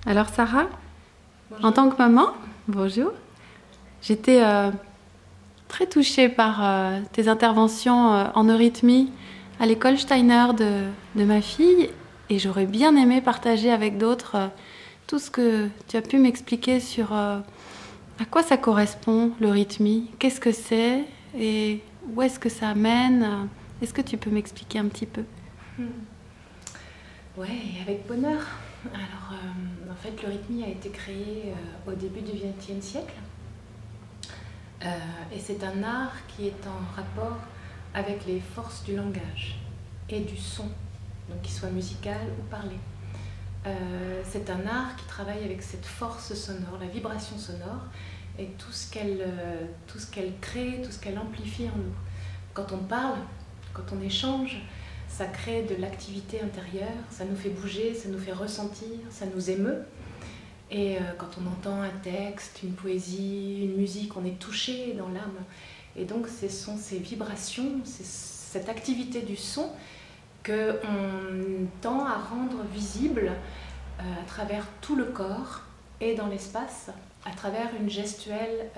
Alors Sarah, Bonjour. en tant que maman, bonjour, j'étais très touchée par tes interventions en eurythmie à l'école Steiner de ma fille et j'aurais bien aimé partager avec d'autres tout ce que tu as pu m'expliquer sur à quoi ça correspond l'eurythmie, qu'est-ce que c'est et où est-ce que ça amène. Est-ce que tu peux m'expliquer un petit peu? Oui, avec bonheur. Alors, en fait, l'eurythmie a été créée au début du XXe siècle. Et c'est un art qui est en rapport avec les forces du langage et du son, donc qu'il soit musical ou parlé. C'est un art qui travaille avec cette force sonore, la vibration sonore, et tout ce qu'elle crée, tout ce qu'elle amplifie en nous. Quand on parle, quand on échange, ça crée de l'activité intérieure, ça nous fait bouger, ça nous fait ressentir, ça nous émeut. Et quand on entend un texte, une poésie, une musique, on est touché dans l'âme. Et donc ce sont ces vibrations, cette activité du son qu'on tend à rendre visible à travers tout le corps et dans l'espace, à travers une gestuelle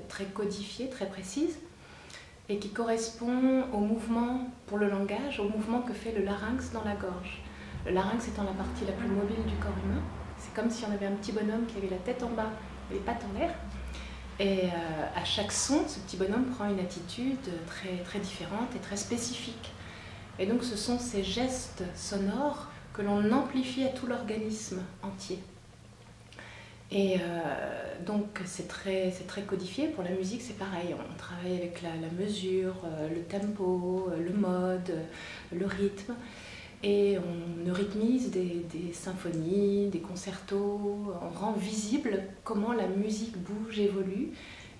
très codifiée, très précise, et qui correspond au mouvement pour le langage, au mouvement que fait le larynx dans la gorge. Le larynx étant la partie la plus mobile du corps humain. C'est comme si on avait un petit bonhomme qui avait la tête en bas et les pattes en l'air. Et à chaque son, ce petit bonhomme prend une attitude très, très différente et très spécifique. Et donc ce sont ces gestes sonores que l'on amplifie à tout l'organisme entier. Et donc c'est très codifié. Pour la musique, c'est pareil. On travaille avec la mesure, le tempo, le mode, le rythme. Et on eurythmise des symphonies, des concertos. On rend visible comment la musique bouge, évolue.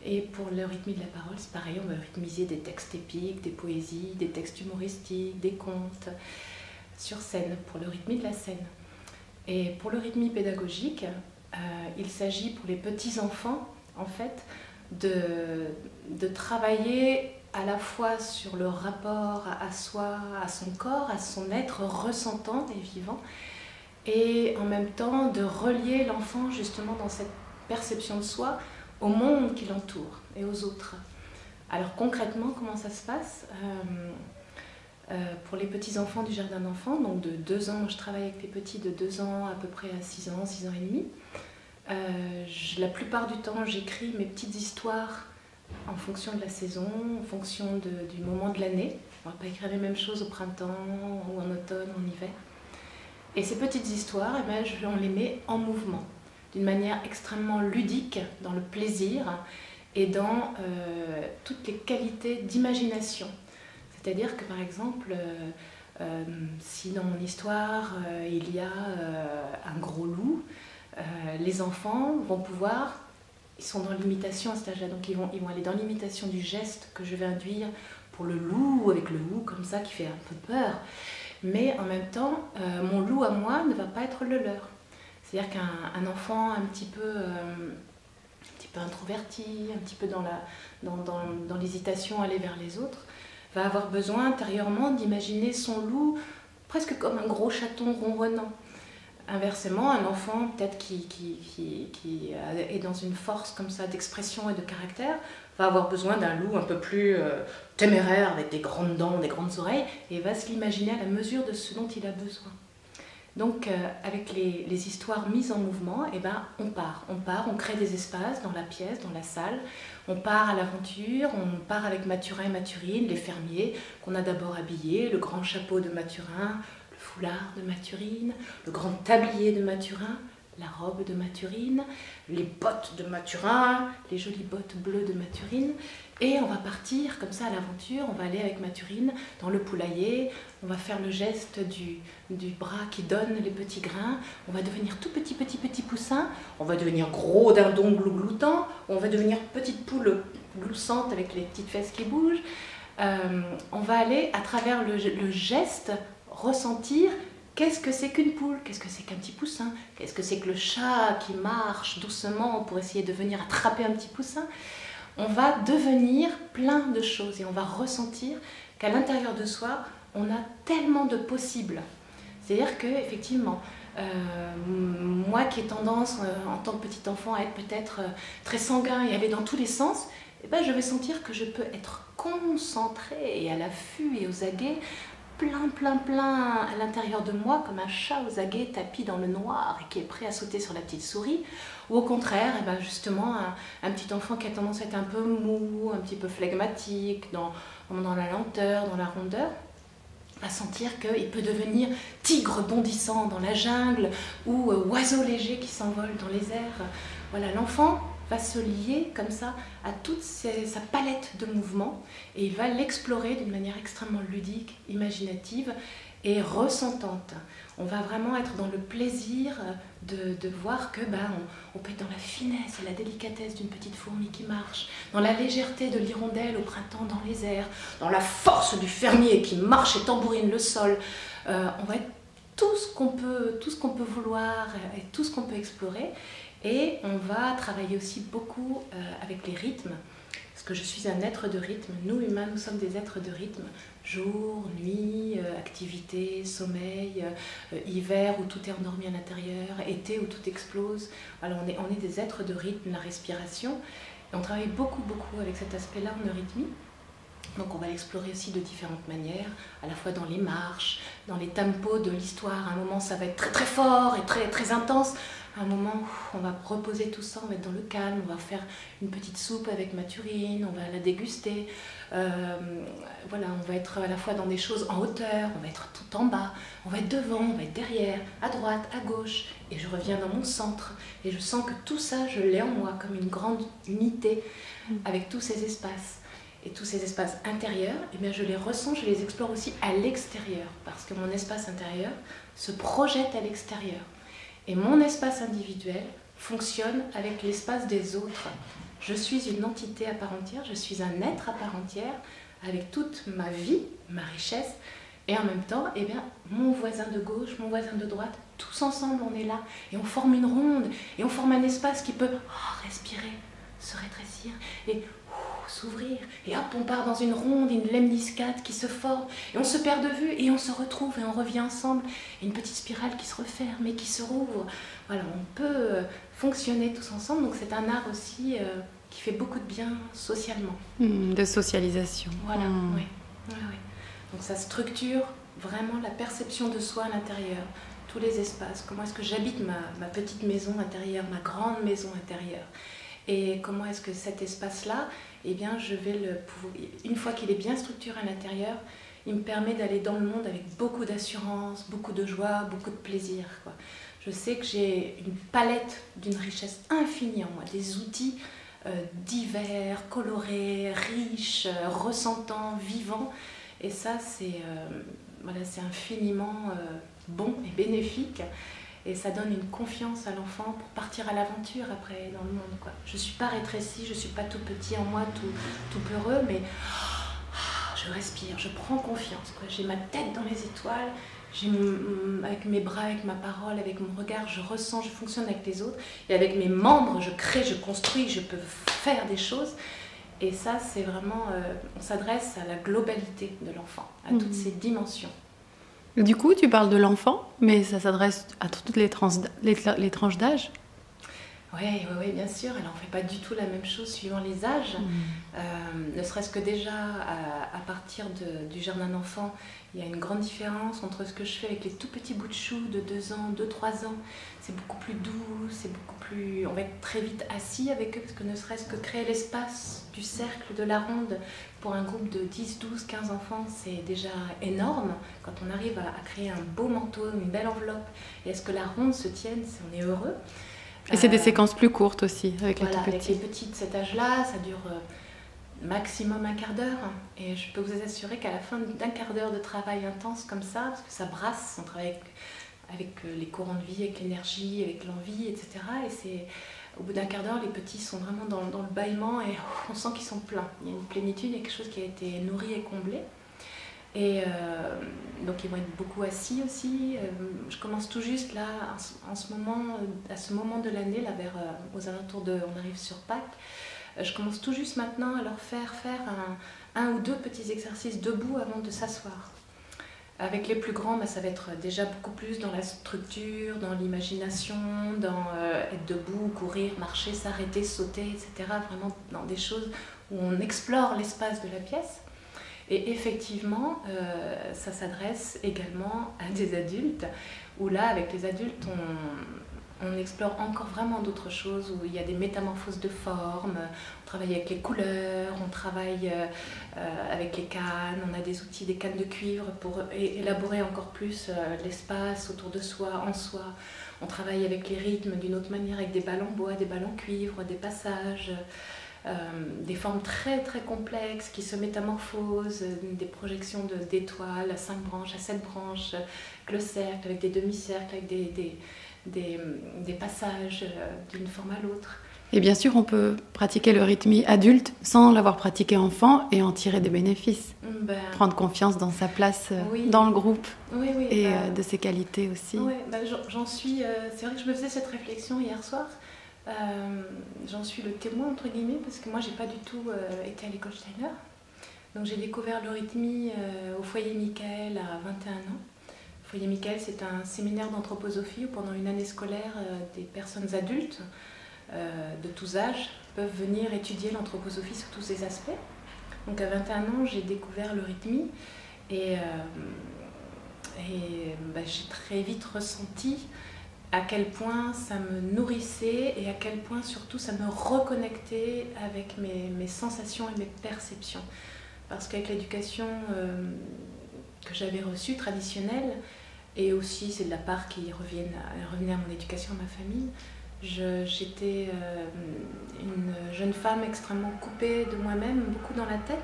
Et pour l'eurythmie de la parole, c'est pareil. On va eurythmiser des textes épiques, des poésies, des textes humoristiques, des contes sur scène, pour l'eurythmie de la scène. Et pour l'eurythmie pédagogique, il s'agit pour les petits-enfants, en fait, de travailler à la fois sur le rapport à soi, à son corps, à son être ressentant et vivant, et en même temps de relier l'enfant justement dans cette perception de soi au monde qui l'entoure et aux autres. Alors concrètement, comment ça se passe? Pour les petits-enfants du jardin d'enfants, donc de 2 ans, je travaille avec les petits de 2 ans à peu près à 6 ans, 6 ans et demi. La plupart du temps, j'écris mes petites histoires en fonction de la saison, en fonction du moment de l'année. On ne va pas écrire les mêmes choses au printemps, ou en automne, en hiver. Et ces petites histoires, eh ben, on les met en mouvement, d'une manière extrêmement ludique, dans le plaisir et dans toutes les qualités d'imagination. C'est-à-dire que par exemple, si dans mon histoire il y a un gros loup, les enfants vont pouvoir, ils sont dans l'imitation à cet âge-là, donc ils vont aller dans l'imitation du geste que je vais induire pour le loup, avec le loup comme ça qui fait un peu peur. Mais en même temps, mon loup à moi ne va pas être le leur. C'est-à-dire qu'un enfant un petit peu introverti, un petit peu dans l'hésitation à aller vers les autres, va avoir besoin intérieurement d'imaginer son loup presque comme un gros chaton ronronnant. Inversement, un enfant peut-être qui est dans une force comme ça d'expression et de caractère va avoir besoin d'un loup un peu plus téméraire avec des grandes dents, des grandes oreilles et va se l'imaginer à la mesure de ce dont il a besoin. Donc avec les histoires mises en mouvement, eh ben, on part, on crée des espaces dans la pièce, dans la salle, on part à l'aventure, on part avec Mathurin et Mathurine, les fermiers qu'on a d'abord habillés, le grand chapeau de Mathurin, le foulard de Mathurine, le grand tablier de Mathurin, la robe de Mathurine, les bottes de Mathurin, les jolies bottes bleues de Mathurine. Et on va partir comme ça à l'aventure, on va aller avec Mathurine dans le poulailler, on va faire le geste du bras qui donne les petits grains, on va devenir tout petit poussin, on va devenir gros dindon glougloutant, on va devenir petite poule gloussante avec les petites fesses qui bougent. On va aller à travers le geste ressentir qu'est-ce que c'est qu'une poule, qu'est-ce que c'est qu'un petit poussin, qu'est-ce que c'est que le chat qui marche doucement pour essayer de venir attraper un petit poussin. On va devenir plein de choses et on va ressentir qu'à l'intérieur de soi, on a tellement de possibles. C'est-à-dire qu'effectivement, Moi qui ai tendance en tant que petit enfant à être peut-être très sanguin et aller dans tous les sens, eh ben, je vais sentir que je peux être concentrée et à l'affût et aux aguets, plein à l'intérieur de moi, comme un chat aux aguets tapi dans le noir et qui est prêt à sauter sur la petite souris. Ou au contraire, eh ben, justement, un petit enfant qui a tendance à être un peu mou, un petit peu flegmatique, dans la lenteur, dans la rondeur, va sentir qu'il peut devenir tigre bondissant dans la jungle ou oiseau léger qui s'envole dans les airs. Voilà, l'enfant va se lier comme ça à toute sa palette de mouvements et il va l'explorer d'une manière extrêmement ludique, imaginative et ressentante. On va vraiment être dans le plaisir de voir que on peut être dans la finesse et la délicatesse d'une petite fourmi qui marche, dans la légèreté de l'hirondelle au printemps dans les airs, dans la force du fermier qui marche et tambourine le sol. On va être tout ce qu'on peut vouloir et tout ce qu'on peut explorer. Et on va travailler aussi beaucoup avec les rythmes, parce que je suis un être de rythme. Nous, humains, nous sommes des êtres de rythme. Jour, nuit, activité, sommeil, hiver où tout est endormi à l'intérieur, été où tout explose. Alors on est des êtres de rythme, la respiration. Et on travaille beaucoup avec cet aspect-là en eurythmie. Donc on va l'explorer aussi de différentes manières, à la fois dans les marches, dans les tempos de l'histoire. À un moment, ça va être très fort et très intense. À un moment, on va reposer tout ça, on va être dans le calme, on va faire une petite soupe avec Mathurine, on va la déguster. Voilà, on va être à la fois dans des choses en hauteur, on va être tout en bas, on va être devant, on va être derrière, à droite, à gauche. Et je reviens dans mon centre et je sens que tout ça, je l'ai en moi comme une grande unité avec tous ces espaces. Et tous ces espaces intérieurs, eh bien je les ressens, je les explore aussi à l'extérieur, parce que mon espace intérieur se projette à l'extérieur. Et mon espace individuel fonctionne avec l'espace des autres. Je suis une entité à part entière, je suis un être à part entière, avec toute ma vie, ma richesse, et en même temps, eh bien, mon voisin de gauche, mon voisin de droite, tous ensemble on est là, et on forme une ronde, et on forme un espace qui peut respirer, se rétrécir, et s'ouvrir, et hop, on part dans une ronde, une lemniscate qui se forme, et on se perd de vue, et on se retrouve, et on revient ensemble, et une petite spirale qui se referme, et qui se rouvre. Voilà, on peut fonctionner tous ensemble, donc c'est un art aussi qui fait beaucoup de bien socialement. De socialisation. Voilà, oui. Donc ça structure vraiment la perception de soi à l'intérieur, tous les espaces, comment est-ce que j'habite ma petite maison intérieure, ma grande maison intérieure. Et comment est-ce que cet espace-là, eh bien, je vais une fois qu'il est bien structuré à l'intérieur, il me permet d'aller dans le monde avec beaucoup d'assurance, beaucoup de joie, beaucoup de plaisir, quoi. Je sais que j'ai une palette d'une richesse infinie en moi, des outils divers, colorés, riches, ressentants, vivants. Et ça, c'est infiniment bon et bénéfique. Et ça donne une confiance à l'enfant pour partir à l'aventure après dans le monde, quoi. Je ne suis pas rétrécie, je ne suis pas tout petit en moi, tout peureux, mais je respire, je prends confiance, quoi. J'ai ma tête dans les étoiles, avec mes bras, avec ma parole, avec mon regard, je ressens, je fonctionne avec les autres. Et avec mes membres, je crée, je construis, je peux faire des choses. Et ça, c'est vraiment... on s'adresse à la globalité de l'enfant, à toutes ses dimensions. Du coup, tu parles de l'enfant, mais ça s'adresse à toutes les tranches d'âge. Oui, bien sûr. Alors, on ne fait pas du tout la même chose suivant les âges. Ne serait-ce que déjà, à partir du jardin d'enfants, il y a une grande différence entre ce que je fais avec les tout petits bouts de choux de 2 ans, 2-3 ans. C'est beaucoup plus doux, c'est beaucoup plus... On va être très vite assis avec eux, parce que ne serait-ce que créer l'espace du cercle, de la ronde, pour un groupe de 10, 12, 15 enfants, c'est déjà énorme. Quand on arrive à créer un beau manteau, une belle enveloppe, et est-ce que la ronde se tienne, on est heureux. Et c'est des séquences plus courtes aussi, avec les tout petits. Avec les petits de cet âge-là, ça dure maximum un quart d'heure. Et je peux vous assurer qu'à la fin d'un quart d'heure de travail intense comme ça, parce que ça brasse, on travaille avec les courants de vie, avec l'énergie, avec l'envie, etc. Et c'est au bout d'un quart d'heure, les petits sont vraiment dans le bâillement et on sent qu'ils sont pleins. Il y a une plénitude, il y a quelque chose qui a été nourri et comblé. Et donc ils vont être beaucoup assis aussi. Je commence tout juste là, à ce moment de l'année, là aux alentours on arrive sur Pâques. Je commence tout juste maintenant à leur faire un ou deux petits exercices debout avant de s'asseoir. Avec les plus grands, ça va être déjà beaucoup plus dans la structure, dans l'imagination, dans être debout, courir, marcher, s'arrêter, sauter, etc. Vraiment dans des choses où on explore l'espace de la pièce. Et effectivement, ça s'adresse également à des adultes, où là, avec les adultes, on explore encore vraiment d'autres choses, où il y a des métamorphoses de formes, on travaille avec les couleurs, on travaille avec les cannes, on a des outils, des cannes de cuivre pour élaborer encore plus l'espace autour de soi, en soi. On travaille avec les rythmes d'une autre manière, avec des balles en bois, des balles en cuivre, des passages, des formes très très complexes qui se métamorphosent, des projections d'étoiles à 5 branches, à 7 branches, le cercle avec des demi-cercles, avec des passages d'une forme à l'autre. Et bien sûr, on peut pratiquer le rythmie adulte sans l'avoir pratiqué enfant et en tirer des bénéfices. Prendre confiance dans sa place dans le groupe et de ses qualités aussi. Oui, j'en suis... c'est vrai que je me faisais cette réflexion hier soir. J'en suis le témoin, entre guillemets, parce que moi, j'ai pas du tout été à l'école Steiner. Donc, j'ai découvert le rythmie au foyer Michael à 21 ans. Le foyer Michael, c'est un séminaire d'anthroposophie où pendant une année scolaire, des personnes adultes de tous âges peuvent venir étudier l'anthroposophie sous tous ses aspects. Donc, à 21 ans, j'ai découvert le rythmie et j'ai très vite ressenti à quel point ça me nourrissait et à quel point surtout ça me reconnectait avec mes sensations et mes perceptions. Parce qu'avec l'éducation que j'avais reçue, traditionnelle, et aussi c'est de la part qui revenait à mon éducation, à ma famille, j'étais une jeune femme extrêmement coupée de moi-même, beaucoup dans la tête.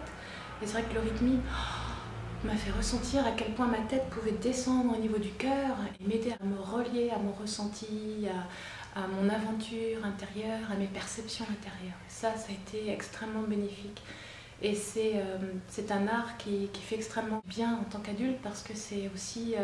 Et c'est vrai que le rythmie m'a fait ressentir à quel point ma tête pouvait descendre au niveau du cœur et m'aider à me relier à mon ressenti, à mon aventure intérieure, à mes perceptions intérieures. Et ça a été extrêmement bénéfique. Et c'est un art qui fait extrêmement bien en tant qu'adulte parce que c'est aussi...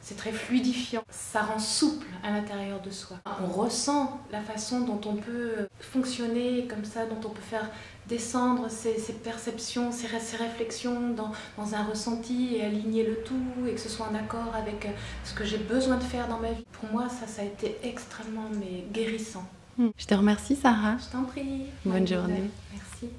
c'est très fluidifiant, ça rend souple à l'intérieur de soi. On ressent la façon dont on peut fonctionner comme ça, dont on peut faire descendre ses perceptions, ses réflexions dans un ressenti et aligner le tout et que ce soit en accord avec ce que j'ai besoin de faire dans ma vie. Pour moi, ça a été extrêmement guérissant. Je te remercie, Sarah. Je t'en prie. Bonne journée. Merci.